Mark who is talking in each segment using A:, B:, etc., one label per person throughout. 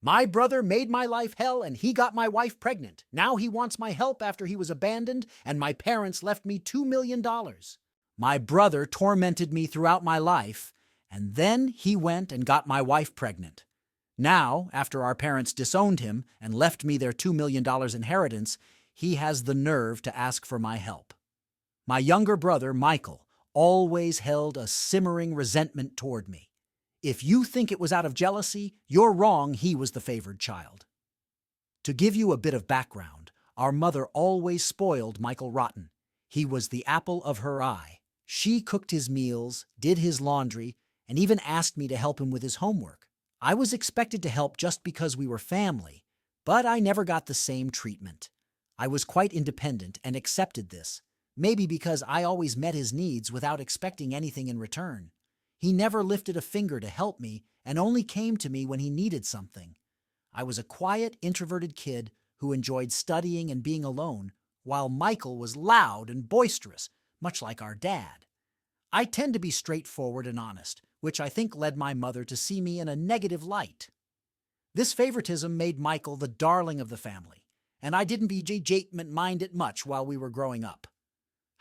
A: My brother made my life hell and he got my wife pregnant. Now he wants my help after he was abandoned and my parents left me $2 million. My brother tormented me throughout my life and then he went and got my wife pregnant. Now, after our parents disowned him and left me their $2 million inheritance, he has the nerve to ask for my help. My younger brother, Michael, always held a simmering resentment toward me. If you think it was out of jealousy, you're wrong. He was the favored child. To give you a bit of background, our mother always spoiled Michael rotten. He was the apple of her eye. She cooked his meals, did his laundry, and even asked me to help him with his homework. I was expected to help just because we were family, but I never got the same treatment. I was quite independent and accepted this, maybe because I always met his needs without expecting anything in return. He never lifted a finger to help me and only came to me when he needed something. I was a quiet, introverted kid who enjoyed studying and being alone, while Michael was loud and boisterous, much like our dad. I tend to be straightforward and honest, which I think led my mother to see me in a negative light. This favoritism made Michael the darling of the family, and I didn't mind it much while we were growing up.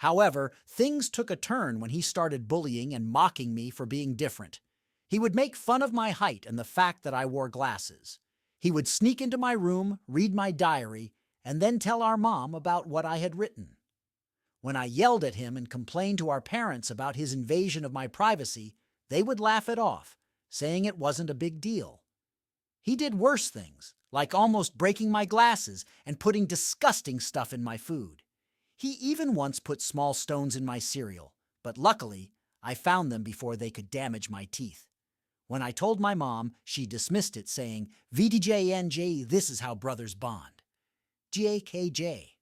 A: However, things took a turn when he started bullying and mocking me for being different. He would make fun of my height and the fact that I wore glasses. He would sneak into my room, read my diary, and then tell our mom about what I had written. When I yelled at him and complained to our parents about his invasion of my privacy, they would laugh it off, saying it wasn't a big deal. He did worse things, like almost breaking my glasses and putting disgusting stuff in my food. He even once put small stones in my cereal, but luckily, I found them before they could damage my teeth. When I told my mom, she dismissed it, saying, VDJNJ, this is how brothers bond. GAKJ.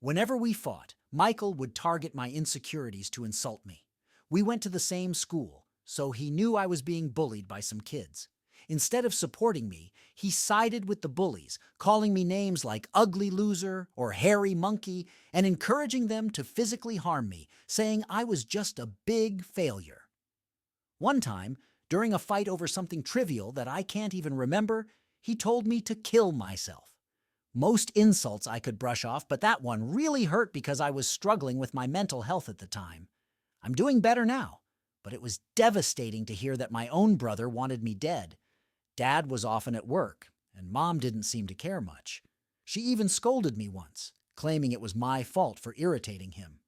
A: Whenever we fought, Michael would target my insecurities to insult me. We went to the same school, so he knew I was being bullied by some kids. Instead of supporting me, he sided with the bullies, calling me names like ugly loser or hairy monkey, and encouraging them to physically harm me, saying I was just a big failure. One time, during a fight over something trivial that I can't even remember, he told me to kill myself. Most insults I could brush off, but that one really hurt because I was struggling with my mental health at the time. I'm doing better now, but it was devastating to hear that my own brother wanted me dead. Dad was often at work, and Mom didn't seem to care much. She even scolded me once, claiming it was my fault for irritating him.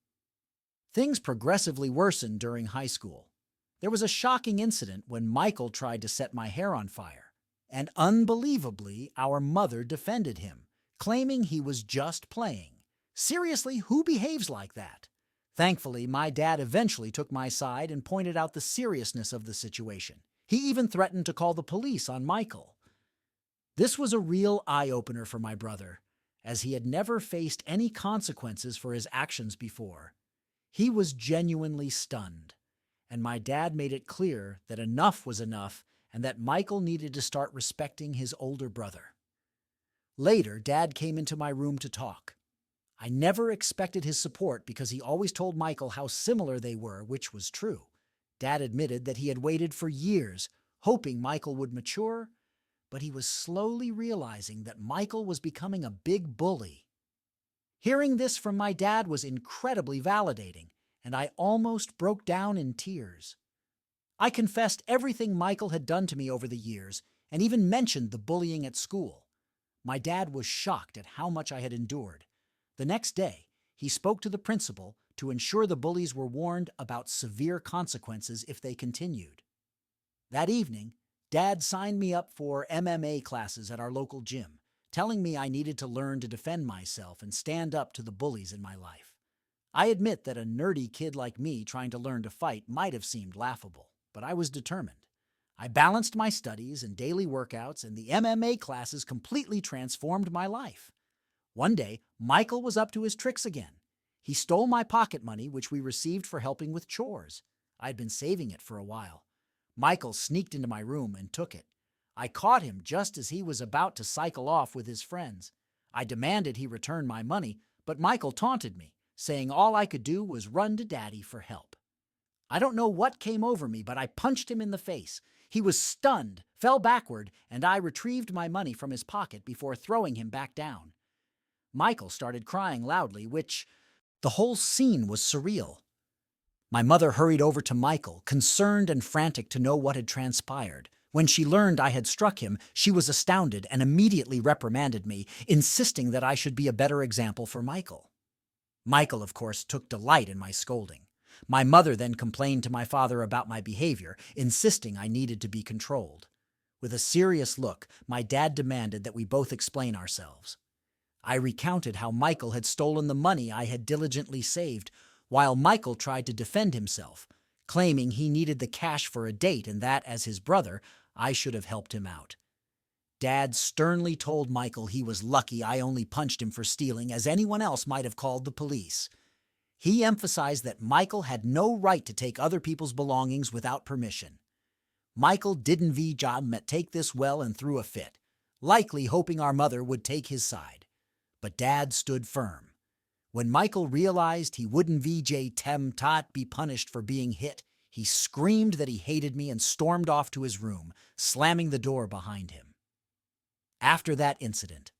A: Things progressively worsened during high school. There was a shocking incident when Michael tried to set my hair on fire, and unbelievably, our mother defended him, claiming he was just playing. Seriously, who behaves like that? Thankfully, my dad eventually took my side and pointed out the seriousness of the situation. He even threatened to call the police on Michael. This was a real eye-opener for my brother, as he had never faced any consequences for his actions before. He was genuinely stunned, and my dad made it clear that enough was enough and that Michael needed to start respecting his older brother. Later, Dad came into my room to talk. I never expected his support because he always told Michael how similar they were, which was true. Dad admitted that he had waited for years, hoping Michael would mature, but he was slowly realizing that Michael was becoming a big bully. Hearing this from my dad was incredibly validating, and I almost broke down in tears. I confessed everything Michael had done to me over the years, and even mentioned the bullying at school. My dad was shocked at how much I had endured. The next day, he spoke to the principal to ensure the bullies were warned about severe consequences if they continued. That evening, Dad signed me up for MMA classes at our local gym, telling me I needed to learn to defend myself and stand up to the bullies in my life. I admit that a nerdy kid like me trying to learn to fight might have seemed laughable, but I was determined. I balanced my studies and daily workouts, and the MMA classes completely transformed my life. One day, Michael was up to his tricks again. He stole my pocket money, which we received for helping with chores. I'd been saving it for a while. Michael sneaked into my room and took it. I caught him just as he was about to cycle off with his friends. I demanded he return my money, but Michael taunted me, saying all I could do was run to Daddy for help. I don't know what came over me, but I punched him in the face. He was stunned, fell backward, and I retrieved my money from his pocket before throwing him back down. Michael started crying loudly, the whole scene was surreal. My mother hurried over to Michael, concerned and frantic to know what had transpired. When she learned I had struck him, she was astounded and immediately reprimanded me, insisting that I should be a better example for Michael. Michael, of course, took delight in my scolding. My mother then complained to my father about my behavior, insisting I needed to be controlled. With a serious look, my dad demanded that we both explain ourselves. I recounted how Michael had stolen the money I had diligently saved, while Michael tried to defend himself, claiming he needed the cash for a date and that, as his brother, I should have helped him out. Dad sternly told Michael he was lucky I only punched him for stealing, as anyone else might have called the police. He emphasized that Michael had no right to take other people's belongings without permission. Michael didn't take this well and threw a fit, likely hoping our mother would take his side. But Dad stood firm. When Michael realized he wouldn't be punished for being hit, he screamed that he hated me and stormed off to his room, slamming the door behind him. After that incident,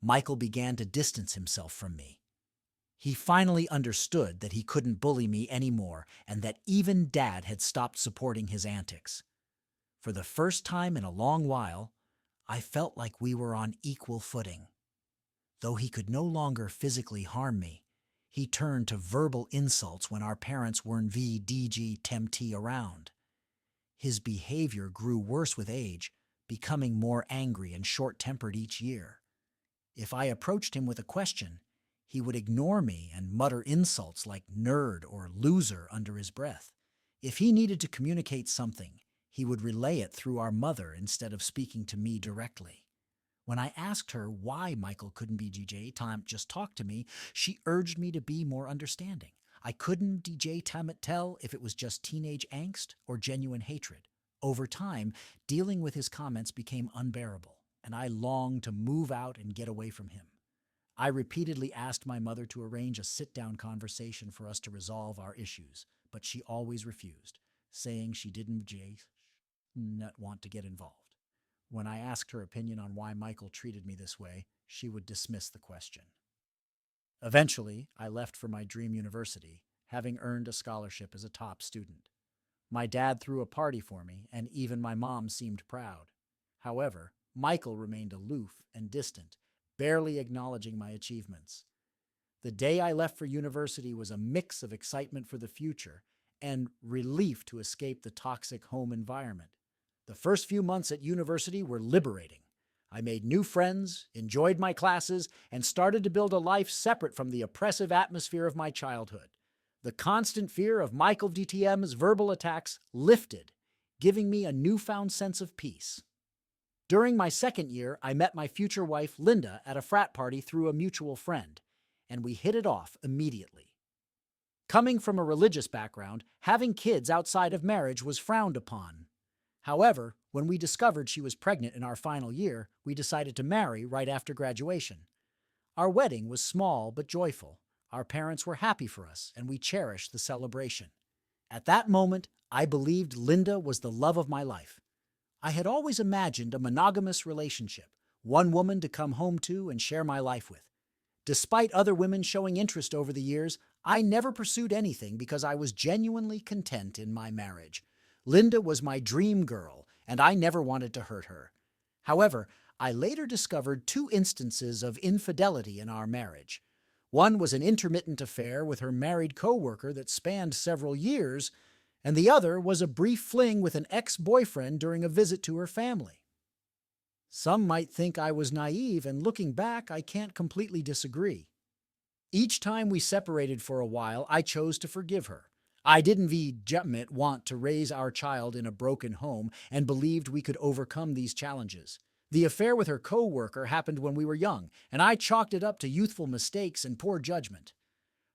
A: Michael began to distance himself from me. He finally understood that he couldn't bully me anymore and that even Dad had stopped supporting his antics. For the first time in a long while, I felt like we were on equal footing. Though he could no longer physically harm me, he turned to verbal insults when our parents weren't around. His behavior grew worse with age, becoming more angry and short-tempered each year. If I approached him with a question, he would ignore me and mutter insults like nerd or loser under his breath. If he needed to communicate something, he would relay it through our mother instead of speaking to me directly. When I asked her why Michael couldn't just talk to me, she urged me to be more understanding. I couldn't tell if it was just teenage angst or genuine hatred. Over time, dealing with his comments became unbearable, and I longed to move out and get away from him. I repeatedly asked my mother to arrange a sit-down conversation for us to resolve our issues, but she always refused, saying she didn't want to get involved. When I asked her opinion on why Michael treated me this way, she would dismiss the question. Eventually, I left for my dream university, having earned a scholarship as a top student. My dad threw a party for me, and even my mom seemed proud. However, Michael remained aloof and distant, barely acknowledging my achievements. The day I left for university was a mix of excitement for the future and relief to escape the toxic home environment. The first few months at university were liberating. I made new friends, enjoyed my classes, and started to build a life separate from the oppressive atmosphere of my childhood. The constant fear of Michael DTM's verbal attacks lifted, giving me a newfound sense of peace. During my second year, I met my future wife, Linda, at a frat party through a mutual friend, and we hit it off immediately. Coming from a religious background, having kids outside of marriage was frowned upon. However, when we discovered she was pregnant in our final year, we decided to marry right after graduation. Our wedding was small but joyful. Our parents were happy for us, and we cherished the celebration. At that moment, I believed Linda was the love of my life. I had always imagined a monogamous relationship, one woman to come home to and share my life with. Despite other women showing interest over the years, I never pursued anything because I was genuinely content in my marriage. Linda was my dream girl, and I never wanted to hurt her. However, I later discovered 2 instances of infidelity in our marriage. One was an intermittent affair with her married co-worker that spanned several years, and the other was a brief fling with an ex-boyfriend during a visit to her family. Some might think I was naive, and looking back, I can't completely disagree. Each time we separated for a while, I chose to forgive her. I didn't want to raise our child in a broken home and believed we could overcome these challenges. The affair with her co-worker happened when we were young, and I chalked it up to youthful mistakes and poor judgment.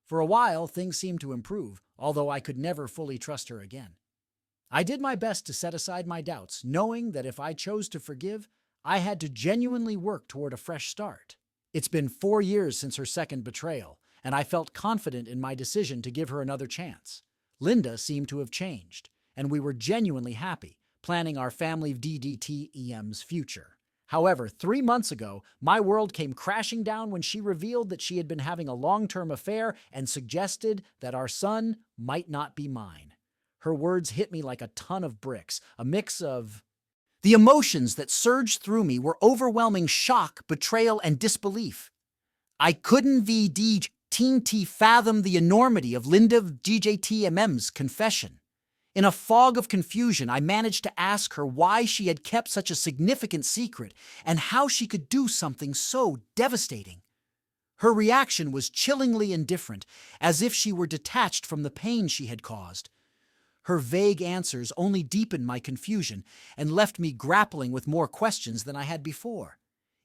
A: For a while, things seemed to improve, although I could never fully trust her again. I did my best to set aside my doubts, knowing that if I chose to forgive, I had to genuinely work toward a fresh start. It's been 4 years since her second betrayal, and I felt confident in my decision to give her another chance. Linda seemed to have changed, and we were genuinely happy, planning our family DDTEM's future. However, 3 months ago, my world came crashing down when she revealed that she had been having a long-term affair and suggested that our son might not be mine. Her words hit me like a ton of bricks, a mix of... The emotions that surged through me were overwhelming shock, betrayal, and disbelief. I couldn't VDT fathom the enormity of Linda DJTMM's confession. In a fog of confusion, I managed to ask her why she had kept such a significant secret and how she could do something so devastating. Her reaction was chillingly indifferent, as if she were detached from the pain she had caused. Her vague answers only deepened my confusion and left me grappling with more questions than I had before.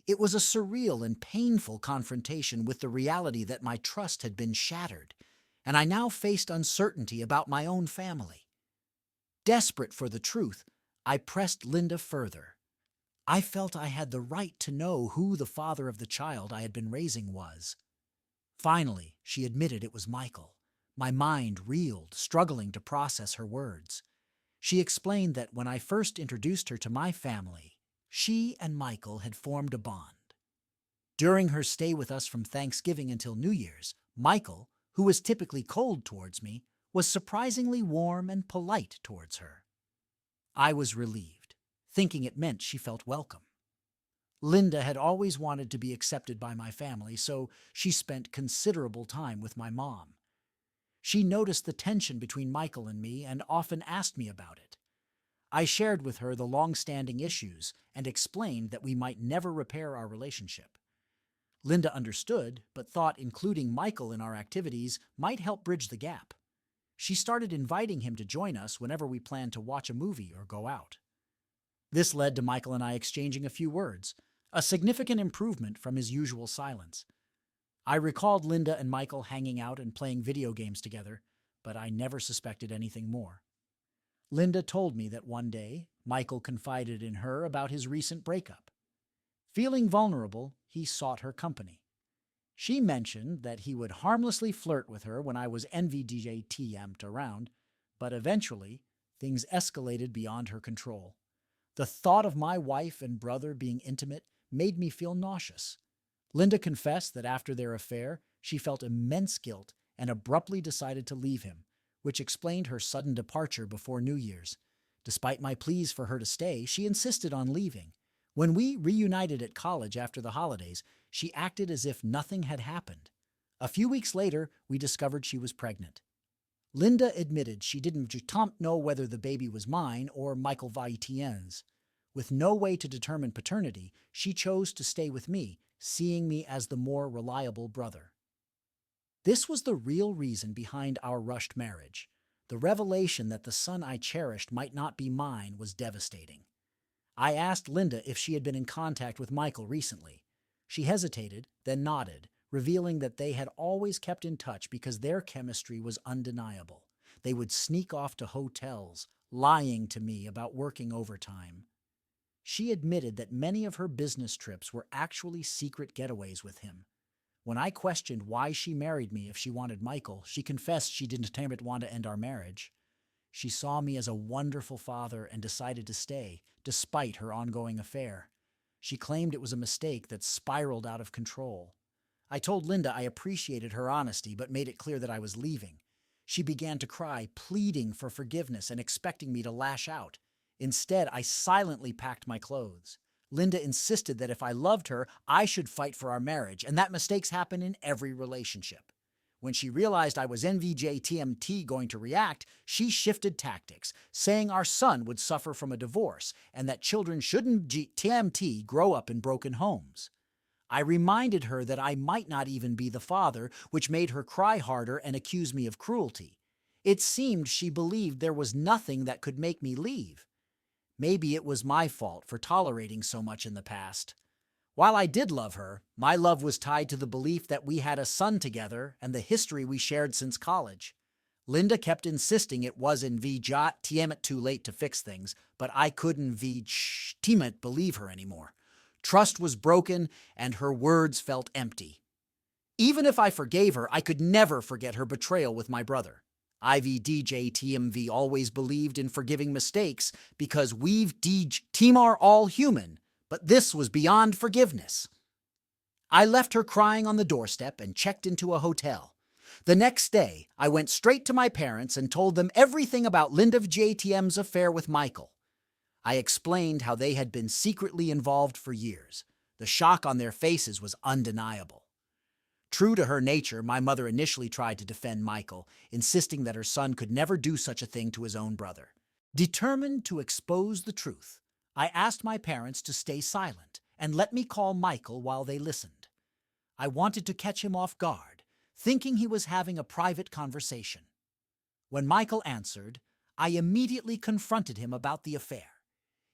A: It was a surreal and painful confrontation with the reality that my trust had been shattered, and I now faced uncertainty about my own family. Desperate for the truth, I pressed Linda further. I felt I had the right to know who the father of the child I had been raising was. Finally, she admitted it was Michael. My mind reeled, struggling to process her words. She explained that when I first introduced her to my family, she and Michael had formed a bond. During her stay with us from Thanksgiving until New Year's, Michael, who was typically cold towards me, was surprisingly warm and polite towards her. I was relieved, thinking it meant she felt welcome. Linda had always wanted to be accepted by my family, so she spent considerable time with my mom. She noticed the tension between Michael and me and often asked me about it. I shared with her the long-standing issues and explained that we might never repair our relationship. Linda understood, but thought including Michael in our activities might help bridge the gap. She started inviting him to join us whenever we planned to watch a movie or go out. This led to Michael and I exchanging a few words, a significant improvement from his usual silence. I recalled Linda and Michael hanging out and playing video games together, but I never suspected anything more. Linda told me that one day, Michael confided in her about his recent breakup. Feeling vulnerable, he sought her company. She mentioned that he would harmlessly flirt with her when I was NVDJTM'd around, but eventually, things escalated beyond her control. The thought of my wife and brother being intimate made me feel nauseous. Linda confessed that after their affair, she felt immense guilt and abruptly decided to leave him, which explained her sudden departure before New Year's. Despite my pleas for her to stay, she insisted on leaving. When we reunited at college after the holidays, she acted as if nothing had happened. A few weeks later, we discovered she was pregnant. Linda admitted she didn't know whether the baby was mine or Michael Vaitien's. With no way to determine paternity, she chose to stay with me, seeing me as the more reliable brother. This was the real reason behind our rushed marriage. The revelation that the son I cherished might not be mine was devastating. I asked Linda if she had been in contact with Michael recently. She hesitated, then nodded, revealing that they had always kept in touch because their chemistry was undeniable. They would sneak off to hotels, lying to me about working overtime. She admitted that many of her business trips were actually secret getaways with him. When I questioned why she married me if she wanted Michael, she confessed she didn't want to end our marriage. She saw me as a wonderful father and decided to stay, despite her ongoing affair. She claimed it was a mistake that spiraled out of control. I told Linda I appreciated her honesty but made it clear that I was leaving. She began to cry, pleading for forgiveness and expecting me to lash out. Instead, I silently packed my clothes. Linda insisted that if I loved her, I should fight for our marriage, and that mistakes happen in every relationship. When she realized I was NVJTMT going to react, she shifted tactics, saying our son would suffer from a divorce and that children shouldn't TMT grow up in broken homes. I reminded her that I might not even be the father, which made her cry harder and accuse me of cruelty. It seemed she believed there was nothing that could make me leave. Maybe it was my fault for tolerating so much in the past. While I did love her, my love was tied to the belief that we had a son together and the history we shared since college. Linda kept insisting it was in VJTM too late to fix things, but I couldn't VJTM believe her anymore. Trust was broken and her words felt empty. Even if I forgave her, I could never forget her betrayal with my brother. IVDJTMV always believed in forgiving mistakes because we've team are all human, but this was beyond forgiveness. I left her crying on the doorstep and checked into a hotel. The next day, I went straight to my parents and told them everything about Linda JTM's affair with Michael. I explained how they had been secretly involved for years. The shock on their faces was undeniable. True to her nature, my mother initially tried to defend Michael, insisting that her son could never do such a thing to his own brother. Determined to expose the truth, I asked my parents to stay silent and let me call Michael while they listened. I wanted to catch him off guard, thinking he was having a private conversation. When Michael answered, I immediately confronted him about the affair.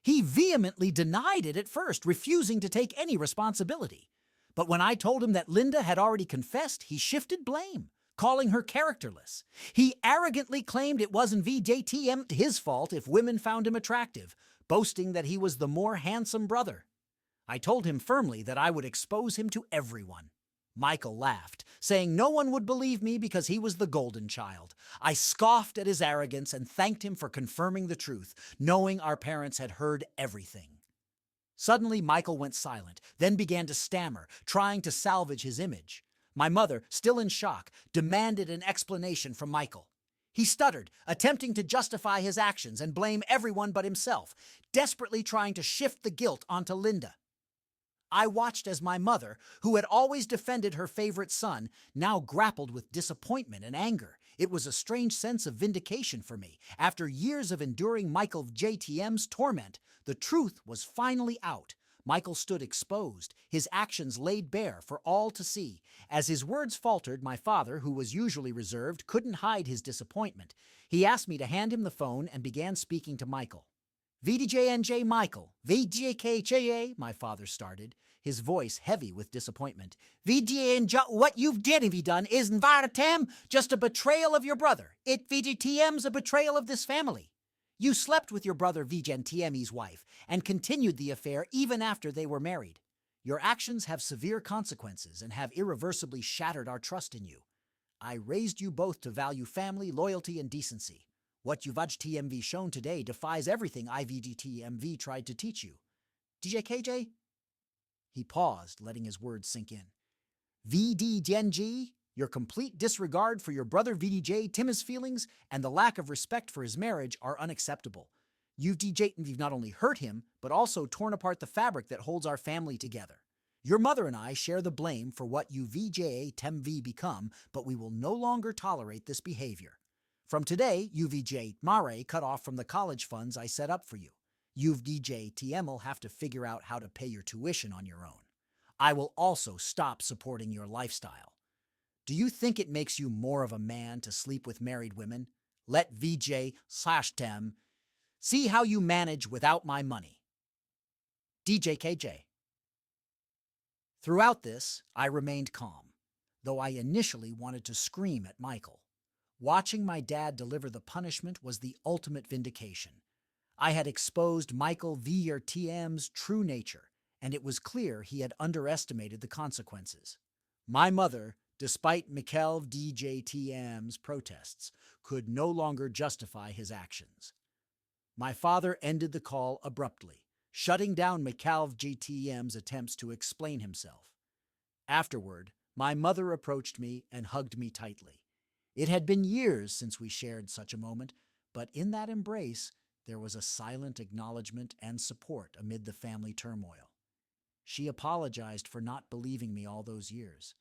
A: He vehemently denied it at first, refusing to take any responsibility. But when I told him that Linda had already confessed, he shifted blame, calling her characterless. He arrogantly claimed it wasn't VJTM his fault if women found him attractive, boasting that he was the more handsome brother. I told him firmly that I would expose him to everyone. Michael laughed, saying no one would believe me because he was the golden child. I scoffed at his arrogance and thanked him for confirming the truth, knowing our parents had heard everything. Suddenly, Michael went silent, then began to stammer, trying to salvage his image. My mother, still in shock, demanded an explanation from Michael. He stuttered, attempting to justify his actions and blame everyone but himself, desperately trying to shift the guilt onto Linda. I watched as my mother, who had always defended her favorite son, now grappled with disappointment and anger. It was a strange sense of vindication for me. After years of enduring Michael JTM's torment, the truth was finally out. Michael stood exposed, his actions laid bare for all to see. As his words faltered, my father, who was usually reserved, couldn't hide his disappointment. He asked me to hand him the phone and began speaking to Michael. VDJNJ Michael, VDJKJA, my father started, his voice heavy with disappointment. VDJNJ, what you've done isn't Varatam, just a betrayal of your brother. It VDTM's a betrayal of this family. You slept with your brother VJNTME's wife and continued the affair even after they were married. Your actions have severe consequences and have irreversibly shattered our trust in you. I raised you both to value family, loyalty, and decency. What you've TMV shown today defies everything IVDTMV tried to teach you. DJKJ? He paused, letting his words sink in. VDGNG, your complete disregard for your brother VDJ Tim's feelings and the lack of respect for his marriage are unacceptable. You've not only hurt him, but also torn apart the fabric that holds our family together. Your mother and I share the blame for what you VJ TMV become, but we will no longer tolerate this behavior. From today, UVJ Mare cut off from the college funds I set up for you. UVJ TM will have to figure out how to pay your tuition on your own. I will also stop supporting your lifestyle. Do you think it makes you more of a man to sleep with married women? Let VJ/TEM see how you manage without my money. DJKJ. Throughout this, I remained calm, though I initially wanted to scream at Michael. Watching my dad deliver the punishment was the ultimate vindication. I had exposed Michael VRTM's true nature, and it was clear he had underestimated the consequences. My mother, despite Mikhail DJTM's protests, could no longer justify his actions. My father ended the call abruptly, shutting down Mikhail JTM's attempts to explain himself. Afterward, my mother approached me and hugged me tightly. It had been years since we shared such a moment, but in that embrace, there was a silent acknowledgement and support amid the family turmoil. She apologized for not believing me all those years.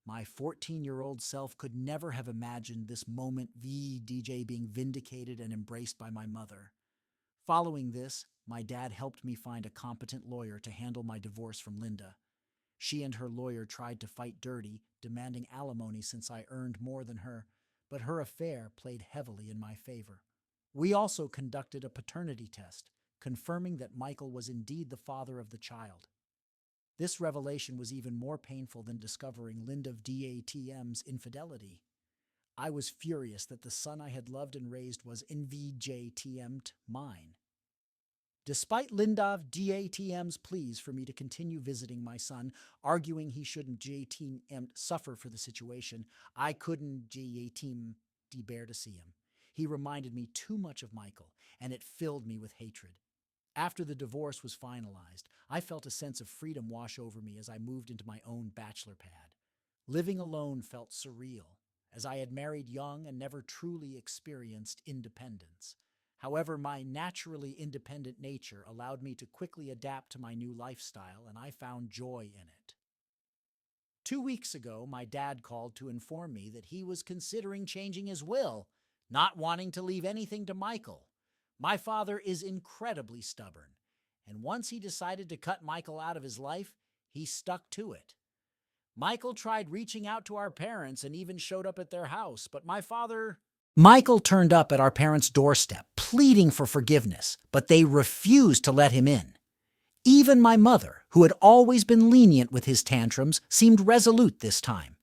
A: My 14-year-old self could never have imagined this moment VDJ being vindicated and embraced by my mother. Following this, my dad helped me find a competent lawyer to handle my divorce from Linda. She and her lawyer tried to fight dirty, demanding alimony since I earned more than her, but her affair played heavily in my favor. We also conducted a paternity test, confirming that Michael was indeed the father of the child. This revelation was even more painful than discovering Linda DATM's infidelity. I was furious that the son I had loved and raised was NVJTM'd mine. Despite Linda DATM's pleas for me to continue visiting my son, arguing he shouldn't JTM suffer for the situation, I couldn't JTM bear to see him. He reminded me too much of Michael, and it filled me with hatred. After the divorce was finalized, I felt a sense of freedom wash over me as I moved into my own bachelor pad. Living alone felt surreal, as I had married young and never truly experienced independence. However, my naturally independent nature allowed me to quickly adapt to my new lifestyle, and I found joy in it. 2 weeks ago, my dad called to inform me that he was considering changing his will, not wanting to leave anything to Michael. My father is incredibly stubborn, and once he decided to cut Michael out of his life, he stuck to it. Michael tried reaching out to our parents and even showed up at their house, but Michael turned up at our parents' doorstep, pleading for forgiveness, but they refused to let him in. Even my mother, who had always been lenient with his tantrums, seemed resolute this time.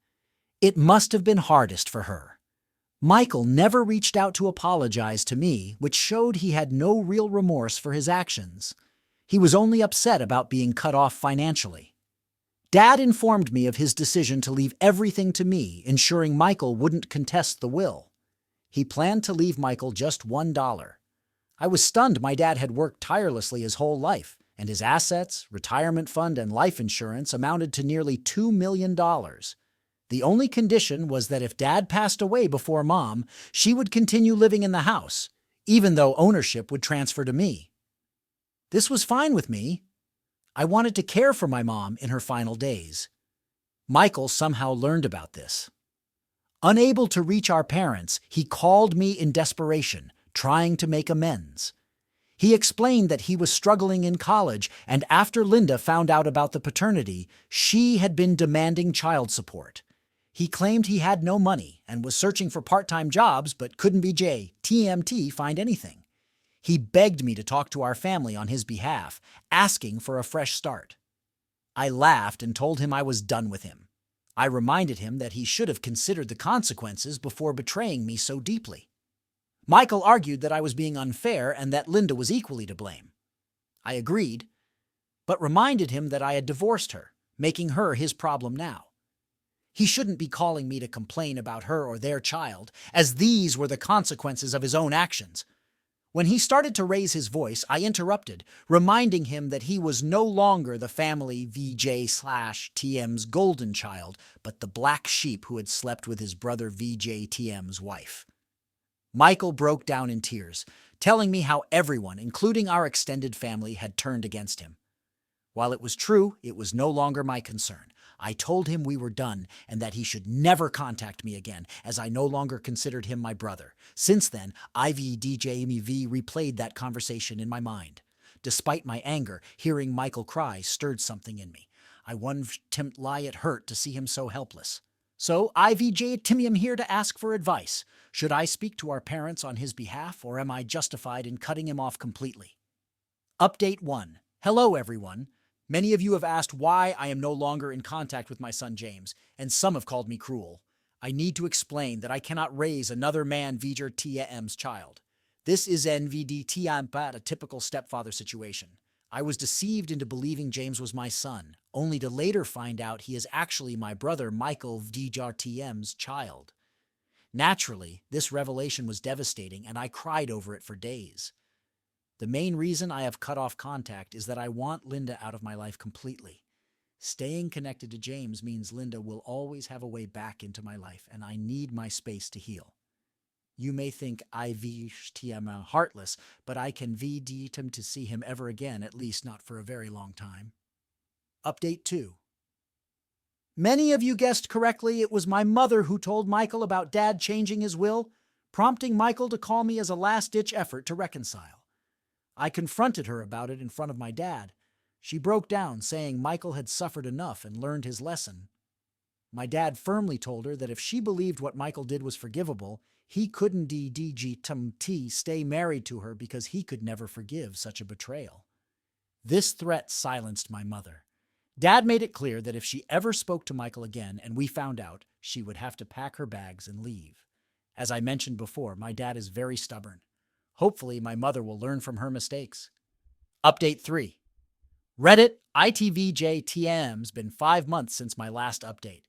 A: It must have been hardest for her. Michael never reached out to apologize to me, which showed he had no real remorse for his actions. He was only upset about being cut off financially. Dad informed me of his decision to leave everything to me, ensuring Michael wouldn't contest the will. He planned to leave Michael just $1. I was stunned my dad had worked tirelessly his whole life, and his assets, retirement fund, and life insurance amounted to nearly $2 million. The only condition was that if Dad passed away before Mom, she would continue living in the house, even though ownership would transfer to me. This was fine with me. I wanted to care for my mom in her final days. Michael somehow learned about this. Unable to reach our parents, he called me in desperation, trying to make amends. He explained that he was struggling in college, and after Linda found out about the paternity, she had been demanding child support. He claimed he had no money and was searching for part-time jobs but couldn't TMT find anything. He begged me to talk to our family on his behalf, asking for a fresh start. I laughed and told him I was done with him. I reminded him that he should have considered the consequences before betraying me so deeply. Michael argued that I was being unfair and that Linda was equally to blame. I agreed, but reminded him that I had divorced her, making her his problem now. He shouldn't be calling me to complain about her or their child, as these were the consequences of his own actions. When he started to raise his voice, I interrupted, reminding him that he was no longer the family VJ/TM's golden child, but the black sheep who had slept with his brother VJ/TM's wife. Michael broke down in tears, telling me how everyone, including our extended family, had turned against him. While it was true, it was no longer my concern. I told him we were done and that he should never contact me again, as I no longer considered him my brother. Since then, IVDJMEV replayed that conversation in my mind. Despite my anger, hearing Michael cry stirred something in me. I wondered it hurt to see him so helpless. So, IVJ Timium here to ask for advice. Should I speak to our parents on his behalf, or am I justified in cutting him off completely? Update 1. Hello, everyone. Many of you have asked why I am no longer in contact with my son James, and some have called me cruel. I need to explain that I cannot raise another man VJ/TM's child. This is NVDTM, a typical stepfather situation. I was deceived into believing James was my son, only to later find out he is actually my brother Michael VJ/TM's child. Naturally, this revelation was devastating, and I cried over it for days. The main reason I have cut off contact is that I want Linda out of my life completely. Staying connected to James means Linda will always have a way back into my life, and I need my space to heal. You may think IVTM heartless, but I can VD him to see him ever again, at least not for a very long time. Update 2. Many of you guessed correctly, it was my mother who told Michael about Dad changing his will, prompting Michael to call me as a last-ditch effort to reconcile. I confronted her about it in front of my dad. She broke down, saying Michael had suffered enough and learned his lesson. My dad firmly told her that if she believed what Michael did was forgivable, he couldn't stay married to her because he could never forgive such a betrayal. This threat silenced my mother. Dad made it clear that if she ever spoke to Michael again and we found out, she would have to pack her bags and leave. As I mentioned before, my dad is very stubborn. Hopefully, my mother will learn from her mistakes. Update 3. Reddit ITVJTM's been 5 months since my last update.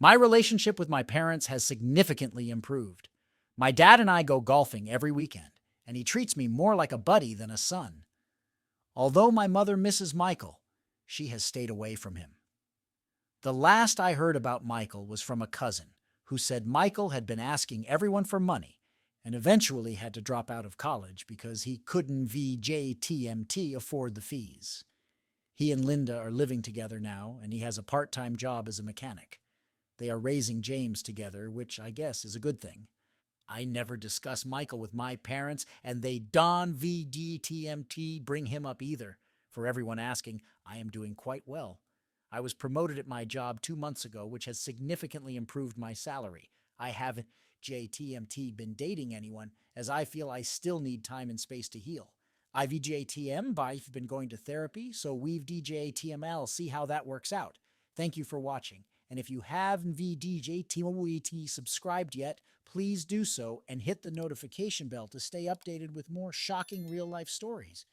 A: My relationship with my parents has significantly improved. My dad and I go golfing every weekend, and he treats me more like a buddy than a son. Although my mother misses Michael, she has stayed away from him. The last I heard about Michael was from a cousin who said Michael had been asking everyone for money and eventually had to drop out of college because he couldn't VJTMT afford the fees. He and Linda are living together now, and he has a part-time job as a mechanic. They are raising James together, which I guess is a good thing. I never discuss Michael with my parents, and they don't VDTMT bring him up either. For everyone asking, I am doing quite well. I was promoted at my job 2 months ago, which has significantly improved my salary. I haven't JTMT been dating anyone, as I feel I still need time and space to heal. IVJTM, I've been going to therapy, so we've DJTML, see how that works out. Thank you for watching. And if you haven't VDJTMWT subscribed yet, please do so and hit the notification bell to stay updated with more shocking real-life stories.